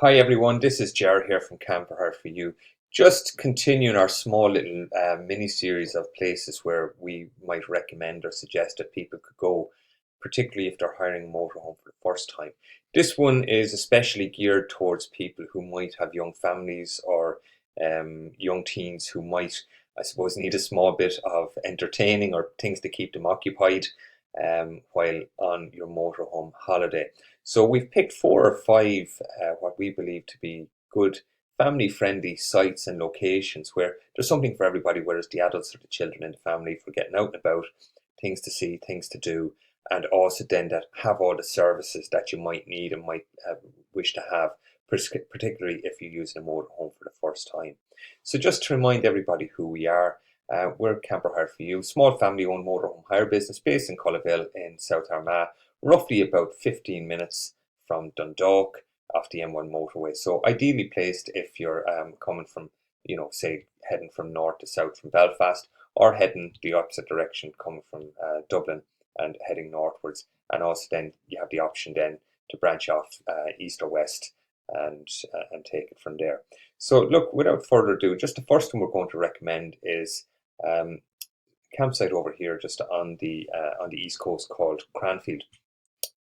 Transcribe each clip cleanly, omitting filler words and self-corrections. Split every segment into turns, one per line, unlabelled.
Hi everyone, this is Jar here from Camper Hire for You. Just continuing our small little mini series of places where we might recommend or suggest that people could go, particularly if they're hiring a motorhome for the first time. This one is especially geared towards people who might have young families or young teens who might, I suppose, need a small bit of entertaining or things to keep them occupied while on your motorhome holiday. So we've picked four or five what we believe to be good family-friendly sites and locations where there's something for everybody, whether it's the adults or the children in the family, for getting out and about, things to see, things to do, and also then that have all the services that you might need and might wish to have, particularly if you're using a motorhome for the first time. So just to remind everybody who we are, we're Camper Hire for You, small family-owned motorhome hire business based in Collaville in South Armagh, roughly about 15 minutes from Dundalk off the M1 motorway. So ideally placed if you're coming from, say heading from north to south from Belfast, or heading the opposite direction, coming from Dublin and heading northwards. And also then you have the option then to branch off east or west and take it from there. So look, without further ado, just the first one we're going to recommend is um, campsite over here just on the east coast called Cranfield.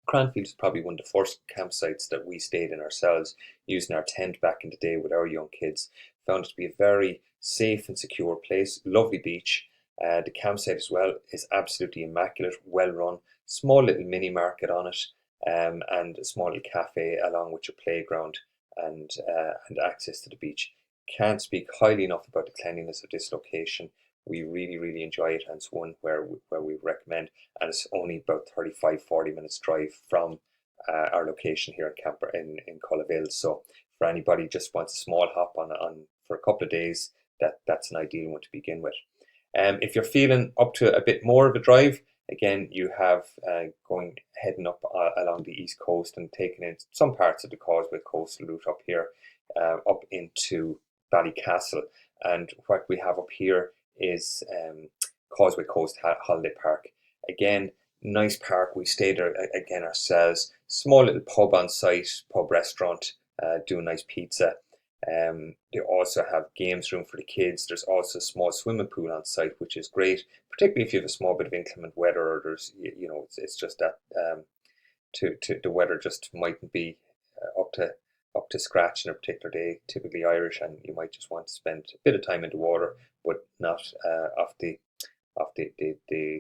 Cranfield is probably one of the first campsites that we stayed in ourselves, using our tent back in the day with our young kids. Found it to be a very safe and secure place, lovely beach. The campsite as well is absolutely immaculate, well run, small little mini market on it, and a small little cafe along with your playground and access to the beach. Can't speak highly enough about the cleanliness of this location. We really, really enjoy it, and it's one where we recommend, and it's only about 35-40 minutes drive from our location here in Camper in Collaville. So for anybody just wants a small hop on for a couple of days, that's an ideal one to begin with. If you're feeling up to a bit more of a drive, again you have going heading up along the east coast and taking in some parts of the Causeway coastal route up here, up into Ballycastle. And what we have up here is Causeway Coast Holiday Park. Again, nice park. We stayed there again ourselves. Small little pub on site, pub restaurant, doing nice pizza. They also have games room for the kids. There's also a small swimming pool on site, which is great, particularly if you have a small bit of inclement weather, or there's it's just that the weather just mightn't be up to scratch in a particular day. Typically Irish, and you might just want to spend a bit of time in the water, but not off the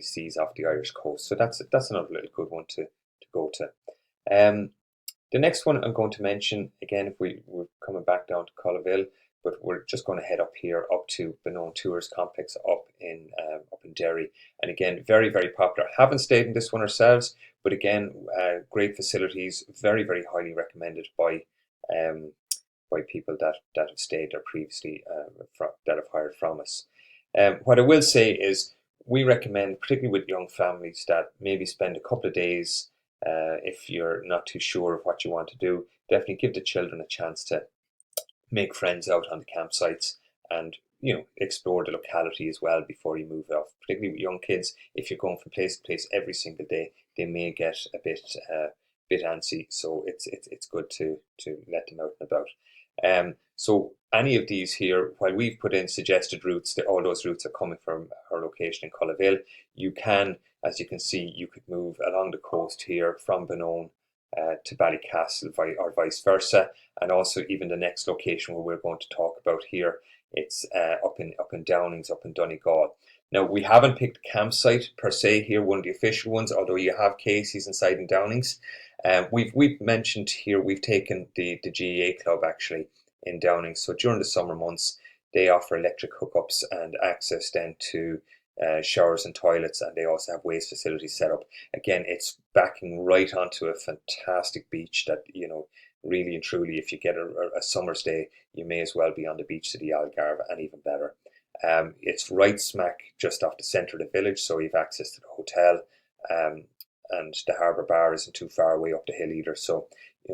seas off the Irish coast. So that's another little good one to go to. Um, the next one I'm going to mention, again, if we're coming back down to Collaville, but we're just going to head up here up to Benone Tourist Complex up in Derry, and again very very popular. Haven't stayed in this one ourselves, but again great facilities, very very highly recommended by people that have stayed there previously, that have hired from us. What I will say is we recommend, particularly with young families, that maybe spend a couple of days, if you're not too sure of what you want to do, definitely give the children a chance to make friends out on the campsites and explore the locality as well before you move off. Particularly with young kids, if you're going from place to place every single day, they may get a bit antsy. So it's good to let them out and about. So any of these here, while we've put in suggested routes, all those routes are coming from our location in Collaville. You can, as you can see, you could move along the coast here from Benone to Ballycastle or vice versa, and also even the next location where we're going to talk about here, it's up in Downings, up in Donegal. Now we haven't picked a campsite per se here, one of the official ones, although you have Casey's inside in Downings. We've mentioned here we've taken the GEA club actually in Downings. So during the summer months, they offer electric hookups and access then to showers and toilets, and they also have waste facilities set up. Again, it's backing right onto a fantastic beach that, really and truly, if you get a summer's day, you may as well be on the beach of the Algarve, and even better. It's right smack just off the centre of the village, so you've access to the hotel, um, and the harbour bar isn't too far away up the hill either. So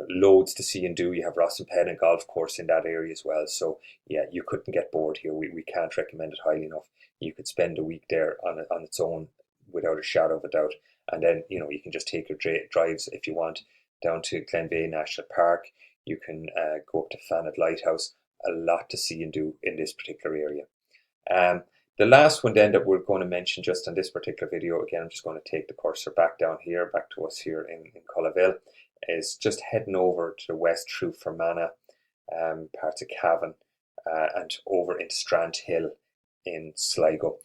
loads to see and do. You have Rossemped and golf course in that area as well. So yeah, you couldn't get bored here. We can't recommend it highly enough. You could spend a week there on its own without a shadow of a doubt. And then you can just take your drives if you want down to Glenveigh National Park. You can go up to Fanet Lighthouse. A lot to see and do in this particular area. The last one then that we're going to mention just on this particular video, again, I'm just going to take the cursor back down here, back to us here in Cullaville, is just heading over to the west through Fermanagh, parts of Cavan, and over into Strand Hill in Sligo.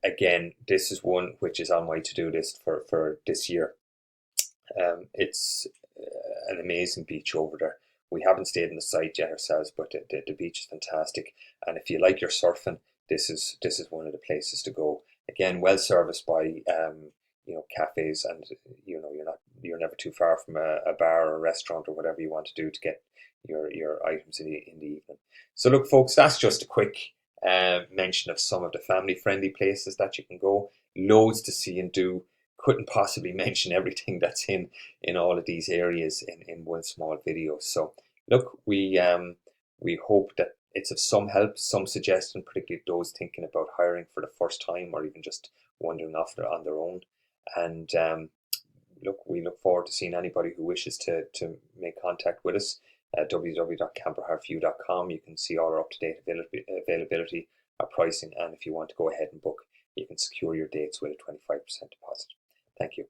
Again, this is one which is on my to-do list for this year. It's an amazing beach over there. We haven't stayed in the site yet ourselves, but the beach is fantastic. And if you like your surfing, this is one of the places to go. Again, well serviced by cafes, and you're never too far from a bar or a restaurant or whatever you want to do to get your items in the evening. So look, folks, that's just a quick mention of some of the family friendly places that you can go. Loads to see and do. Couldn't possibly mention everything that's in all of these areas in one small video. So look, we hope that it's of some help, some suggestion, particularly those thinking about hiring for the first time or even just wandering off on their own. And look, we look forward to seeing anybody who wishes to make contact with us at www.camperharforyu.com. You can see all our up-to-date availability, our pricing, and if you want to go ahead and book, you can secure your dates with a 25% deposit. Thank you.